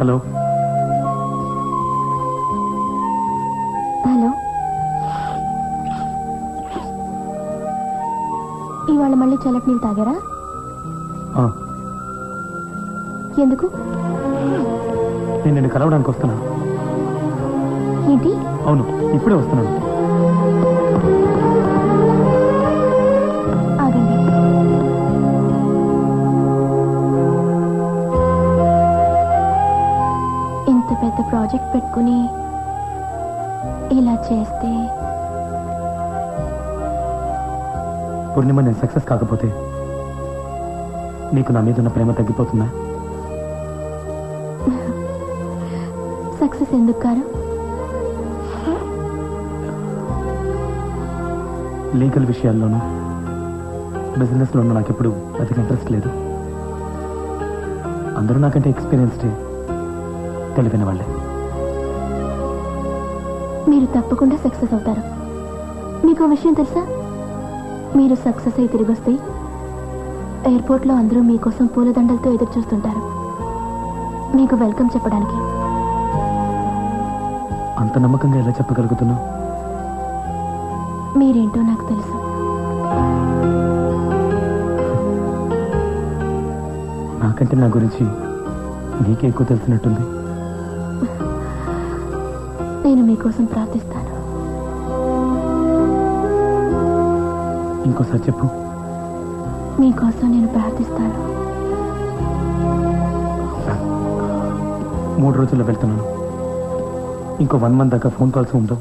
Hello hello, ఇవాళ మళ్ళీ చల్లటి నీళ్ళు తాగారా? ఎందుకు? నేను నిన్ను కలవడానికి వస్తున్నాను. ఏంటి? అవును, ఇప్పుడే వస్తున్నాను. ఆగండి. ఇంత పెద్ద ప్రాజెక్ట్ పెట్టుకుని ఇలా చేస్తే పూర్ణిమ, నేను సక్సెస్ కాకపోతే నీకు నా మీద ఉన్న ప్రేమ తగ్గిపోతుందా? సక్సెస్ ఎందుకు కారు? లీగల్ విషయాల్లోనూ బిజినెస్లోనూ నాకెప్పుడు పెద్దగా ఇంట్రెస్ట్ లేదు. అందరూ నాకంటే ఎక్స్పీరియన్స్డ్, తెలివిన వాళ్ళే. మీరు తప్పకుండా సక్సెస్ అవుతారు. మీకు విషయం తెలుసా? మీరు సక్సెస్ అయి తిరిగి వస్తే ఎయిర్పోర్ట్లో అందరూ మీకోసం పూలదండలతో ఎదురు చూస్తుంటారు, మీకు వెల్కమ్ చెప్పడానికి. అంత నమ్మకంగా ఎలా చెప్పగలుగుతున్నావు? మీరేంటో నాకు తెలుసు. నాకంటే నా గురించి నీకే ఎక్కువ తెలిసినట్టుంది. నేను మీకోసం ప్రార్థిస్తాను. ఇంకోసారి చెప్పు. మీకోసం నేను ప్రార్థిస్తాను. 3 రోజుల్లో వెళ్తున్నాను. ఇంకో 1 month దాకా ఫోన్ కాల్స్ ఉండవు,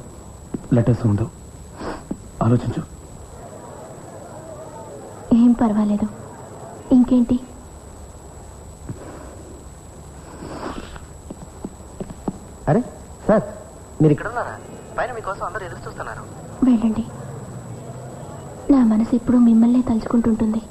లెటర్స్ ఉండవు. ఆలోచించు. ఏం పర్వాలేదు. ఇంకేంటి? అరే సార్, మీరు ఇక్కడ ఉన్నారా? పైన మీకోసం అందరూ ఎదురు చూస్తున్నారు. వెళ్ళండి. నా మనసు ఎప్పుడూ మిమ్మల్నే తలుచుకుంటుంటుంది.